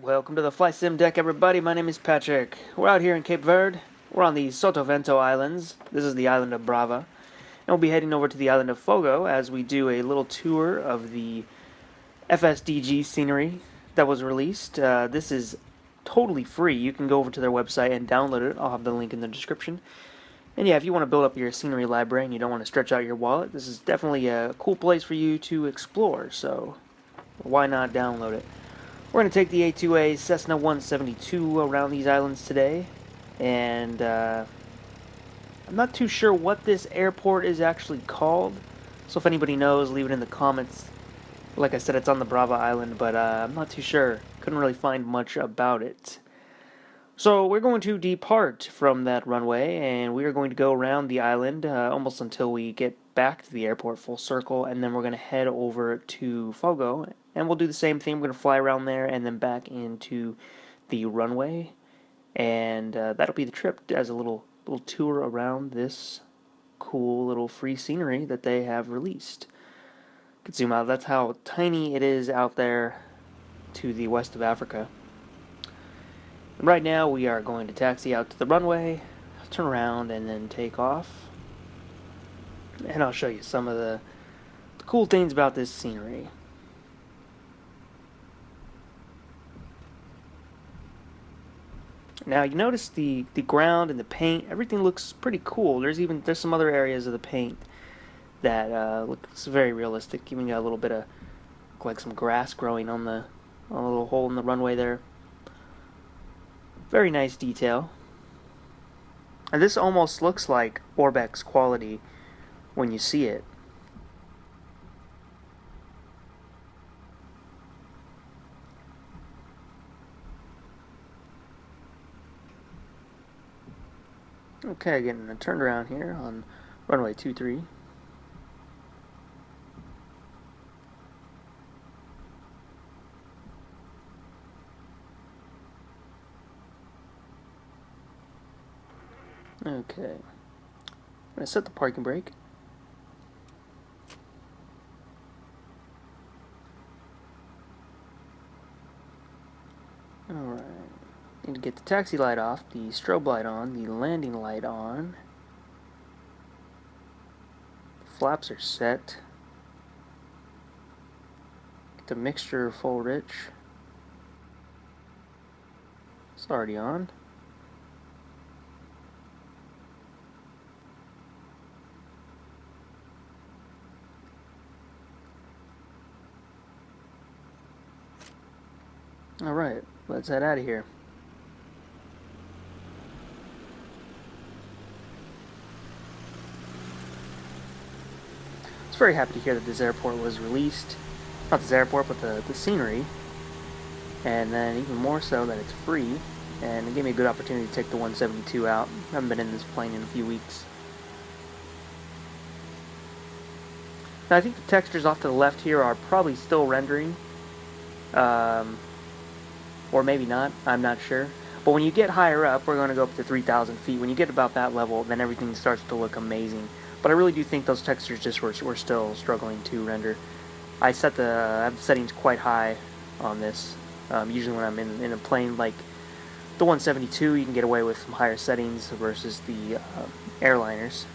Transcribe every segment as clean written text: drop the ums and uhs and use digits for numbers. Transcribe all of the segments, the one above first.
Welcome to the Fly Sim deck, everybody. My name is Patrick. We're out here in Cape Verde. We're on the Sotavento Islands. This is the island of Brava. And we'll be heading over to the island of Fogo as we do a little tour of the FSDG scenery that was released. This is totally free. You can go over to their website and download it. I'll have the link in the description. And yeah, if you want to build up your scenery library and you don't want to stretch out your wallet, this is definitely a cool place for you to explore. So why not download it? We're going to take the A2A Cessna 172 around these islands today, and I'm not too sure what this airport is actually called, so if anybody knows, leave it in the comments. Like I said, it's on the Brava Island, but I'm not too sure. Couldn't really find much about it. So we're going to depart from that runway, and we are going to go around the island almost until we get back to the airport full circle, and then we're going to head over to Fogo, and we'll do the same thing. We're going to fly around there and then back into the runway, and that'll be the trip as a little tour around this cool little free scenery that they have released. You can zoom out. That's how tiny it is out there to the west of Africa. Right now we are going to taxi out to the runway, turn around, and then take off. And I'll show you some of the cool things about this scenery. Now you notice the ground and the paint, everything looks pretty cool. There's some other areas of the paint that looks very realistic. Even got a little bit of like some grass growing on a little hole in the runway there. Very nice detail. And this almost looks like Orbx quality when you see it. Okay, getting a turnaround here on runway 23. Okay, I'm going to set the parking brake. Alright, need to get the taxi light off, the strobe light on, the landing light on. The flaps are set. Get the mixture full rich. It's already on. Alright, let's head out of here. I was very happy to hear that this airport was released. Not this airport, but the scenery. And then even more so that it's free. And it gave me a good opportunity to take the 172 out. I haven't been in this plane in a few weeks. Now I think the textures off to the left here are probably still rendering. Or maybe not, I'm not sure. But when you get higher up, we're going to go up to 3,000 feet. When you get about that level, then everything starts to look amazing. But I really do think those textures just were still struggling to render. I have the settings quite high on this. Usually when I'm in a plane like the 172, you can get away with some higher settings versus the airliners.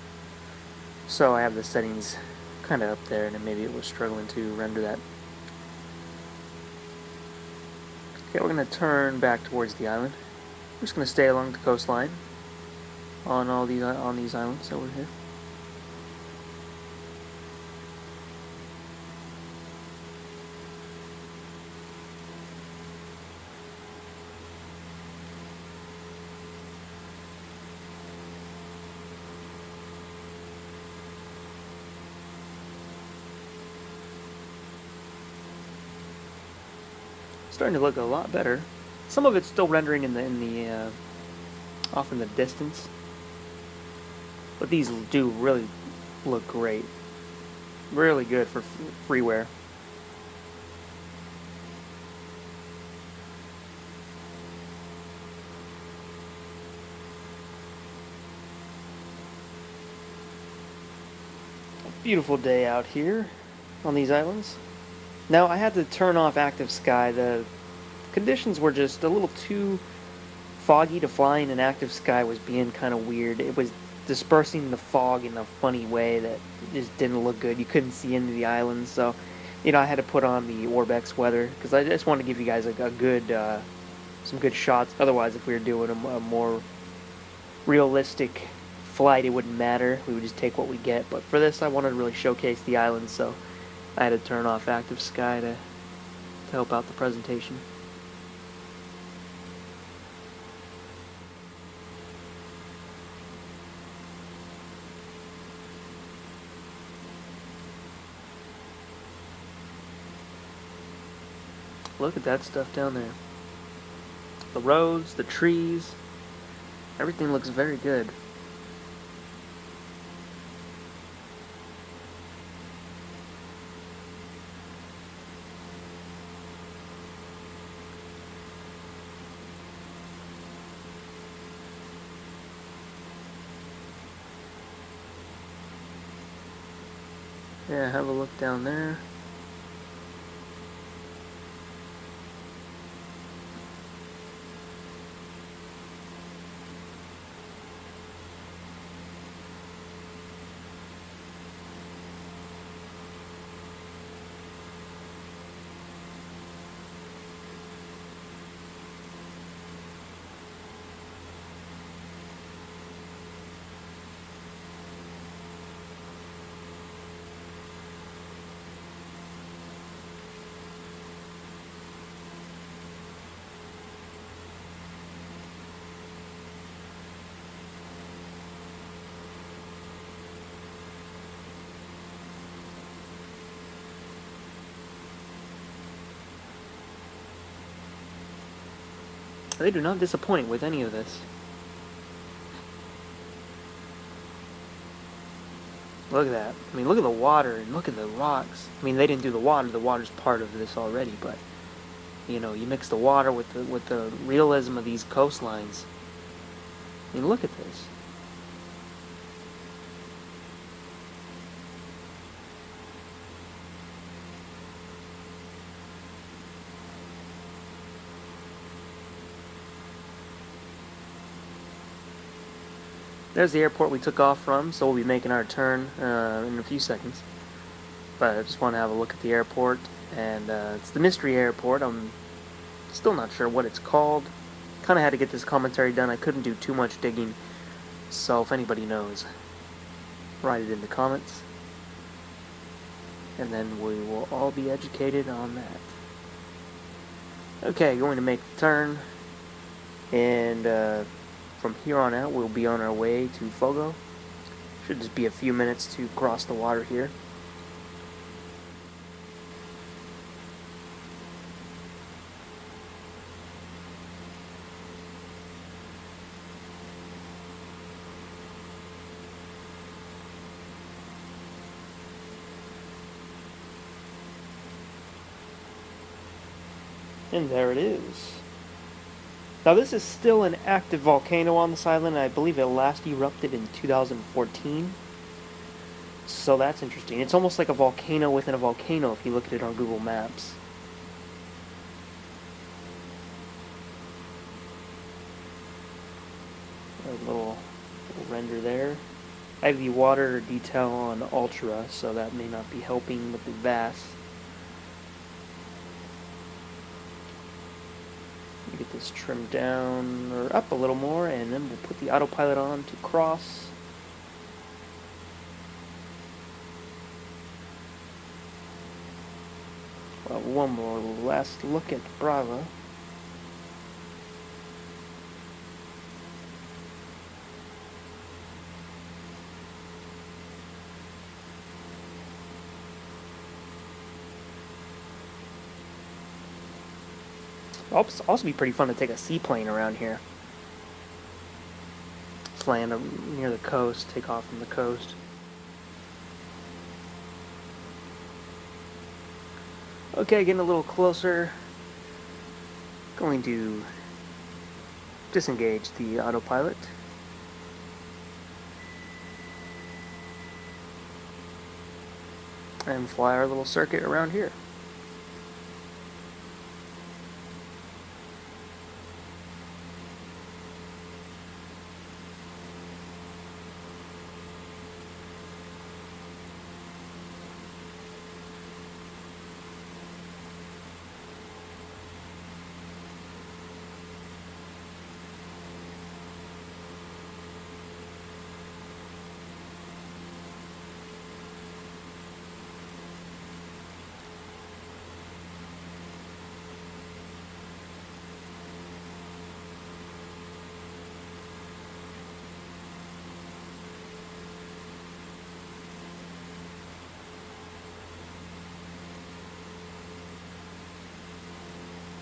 So I have the settings kind of up there, and maybe it was struggling to render that. Okay, we're going to turn back towards the island. We're just going to stay along the coastline on these islands over here. Starting to look a lot better. Some of it's still rendering in the off in the distance, but these do really look great. Really good for freeware. A beautiful day out here on these islands. Now I had to turn off active sky. The conditions were just a little too foggy to fly in an active sky. Was being kind of weird. It was dispersing the fog in a funny way that just didn't look good. You couldn't see into the islands, so I had to put on the Orbx weather because I just wanted to give you guys a good, some good shots. Otherwise, if we were doing a more realistic flight, it wouldn't matter. We would just take what we get. But for this, I wanted to really showcase the island, so I had to turn off active sky to help out the presentation. Look at that stuff down there. The roads, the trees, everything looks very good. Yeah, have a look down there. They do not disappoint with any of this. Look at that. I mean, look at the water and look at the rocks. I mean, they didn't do the water. The water's part of this already, but you mix the water with the realism of these coastlines. I mean, look at this. There's the airport we took off from, so we'll be making our turn in a few seconds. But I just want to have a look at the airport, and it's the Mystery Airport. I'm still not sure what it's called. Kind of had to get this commentary done. I couldn't do too much digging, so if anybody knows, write it in the comments, and then we will all be educated on that. Okay, going to make the turn, and from here on out, we'll be on our way to Fogo. Should just be a few minutes to cross the water here. And there it is. Now this is still an active volcano on this island, and I believe it last erupted in 2014. So that's interesting. It's almost like a volcano within a volcano if you look at it on Google Maps. A little render there. I have the water detail on Ultra, so that may not be helping with the VAS. Get this trimmed down or up a little more, and then we'll put the autopilot on to cross. Well, one more last look at Brava. It'll also be pretty fun to take a seaplane around here. Let's land near the coast, take off from the coast. Okay, getting a little closer. Going to disengage the autopilot. And fly our little circuit around here.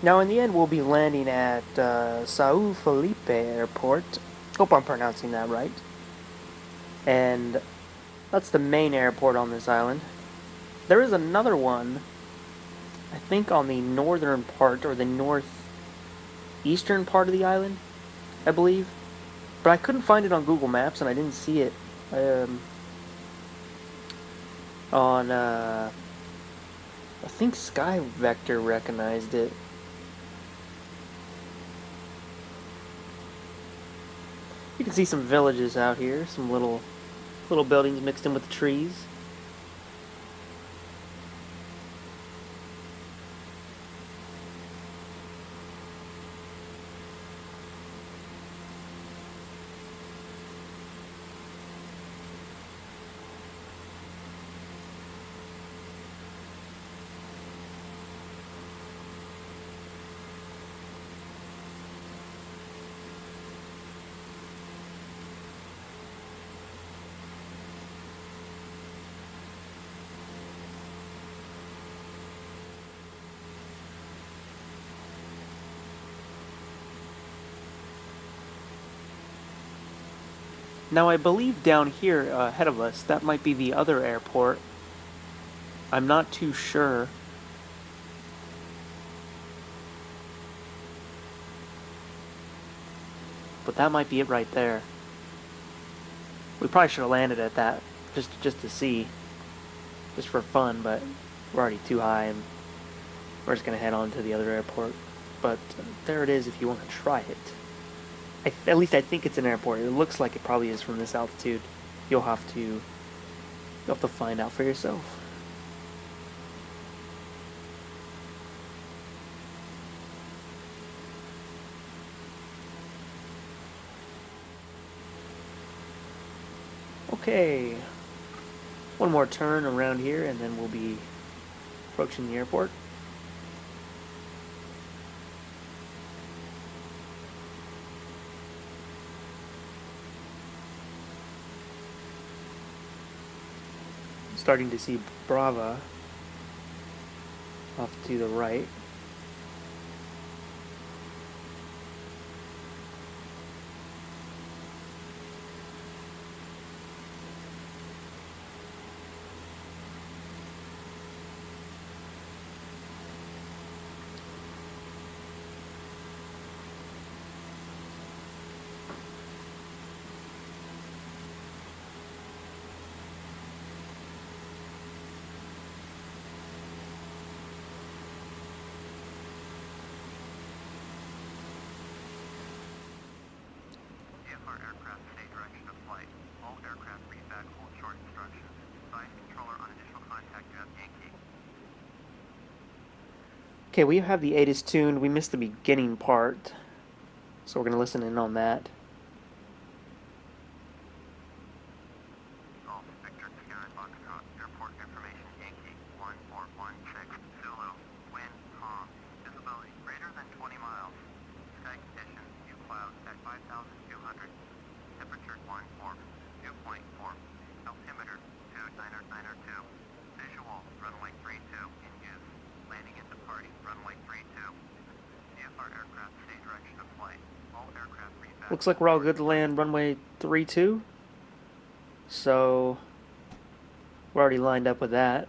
Now, in the end, we'll be landing at Sao Felipe Airport. Hope I'm pronouncing that right. And that's the main airport on this island. There is another one, I think, on the northern part, or the northeastern part of the island, I believe. But I couldn't find it on Google Maps, and I didn't see it on, I think Sky Vector recognized it. You can see some villages out here, some little buildings mixed in with the trees. Now, I believe down here ahead of us, that might be the other airport. I'm not too sure. But that might be it right there. We probably should have landed at that, just to see. Just for fun, but we're already too high, and we're just going to head on to the other airport. But there it is if you want to try it. At least I think it's an airport. It looks like it probably is from this altitude. You'll have to find out for yourself. Okay. One more turn around here, and then we'll be approaching the airport. Starting to see Brava off to the right. Okay, we have the 8 is tuned. We missed the beginning part, so we're going to listen in on that. Vector Sierra Foxtrot, airport information Yankee 1416 Zulu, wind calm, visibility greater than 20 miles, sky conditions, few clouds at 5,200, temperature 14, dew point 4, altimeter 29902, visual runway 32 in use, landing and departing runway 32, VFR aircraft stay direction of flight, all aircraft reback. Looks like we're all good to land runway 32. So we're already lined up with that.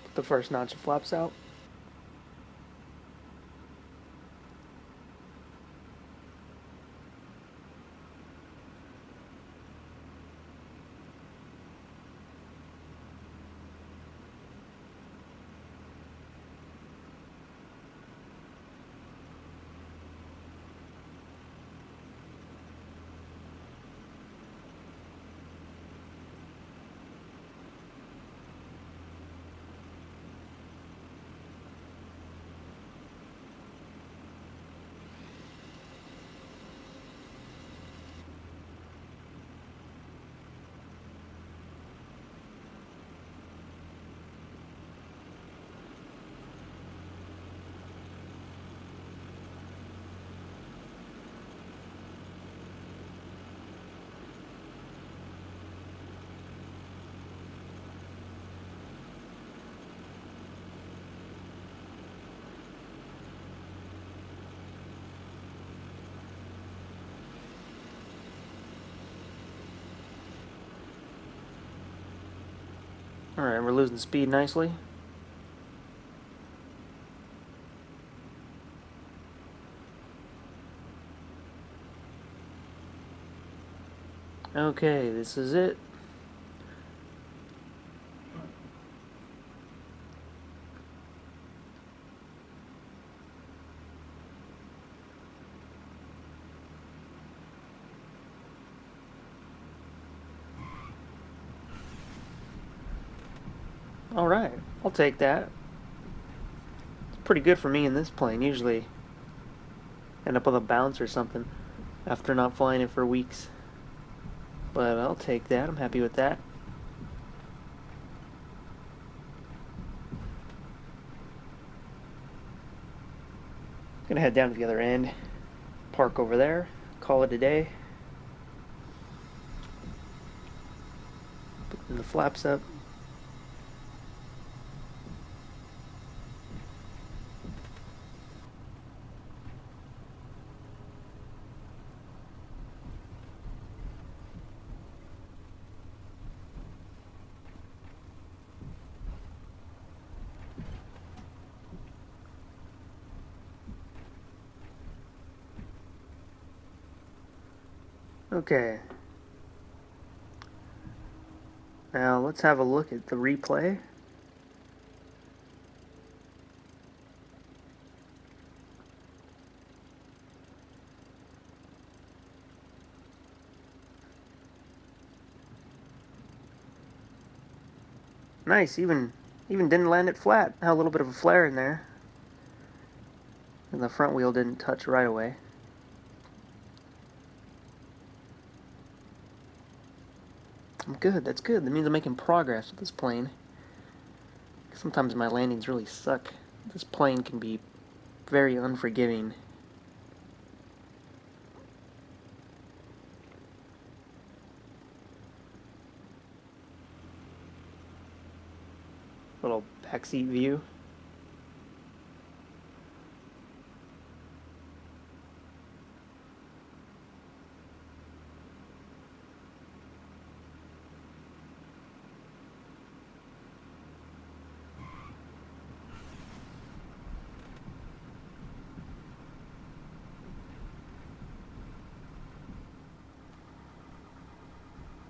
Put the first notch of flaps out. Alright, we're losing speed nicely. Okay, this is it. Alright, I'll take that. It's pretty good for me in this plane. Usually end up with a bounce or something after not flying it for weeks. But I'll take that. I'm happy with that. Gonna head down to the other end, park over there, call it a day. Put the flaps up. Okay. Now let's have a look at the replay. Nice, even didn't land it flat. Had a little bit of a flare in there. And the front wheel didn't touch right away. I'm good, that's good. That means I'm making progress with this plane. Sometimes my landings really suck. This plane can be very unforgiving. Little backseat view.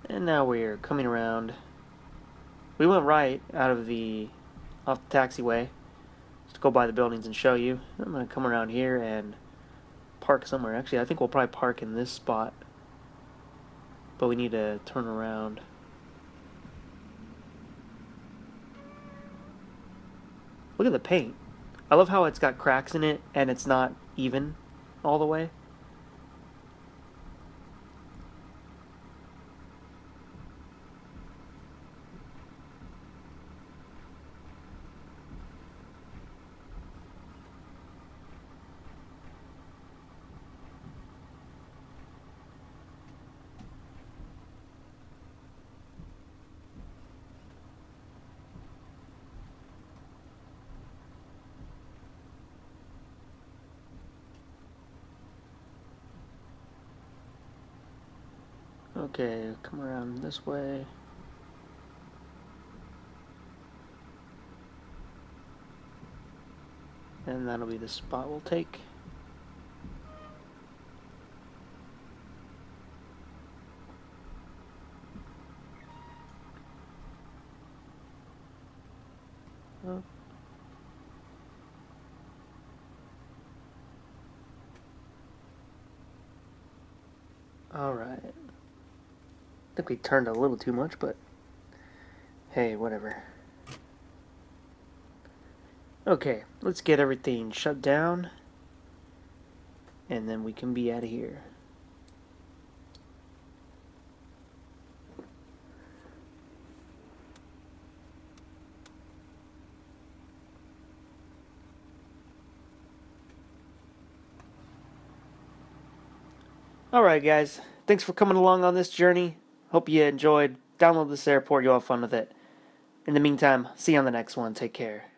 And now we're coming around. We went right off the taxiway just to go by the buildings and show you. I'm going to come around here and park somewhere. Actually, I think we'll probably park in this spot. But we need to turn around. Look at the paint. I love how it's got cracks in it and it's not even all the way. Okay, come around this way. And that'll be the spot we'll take. Oh. Alright. I think we turned a little too much, but hey, whatever. Okay, let's get everything shut down, and then we can be out of here. Alright guys, thanks for coming along on this journey. Hope you enjoyed. Download this airport, you'll have fun with it. In the meantime, see you on the next one. Take care.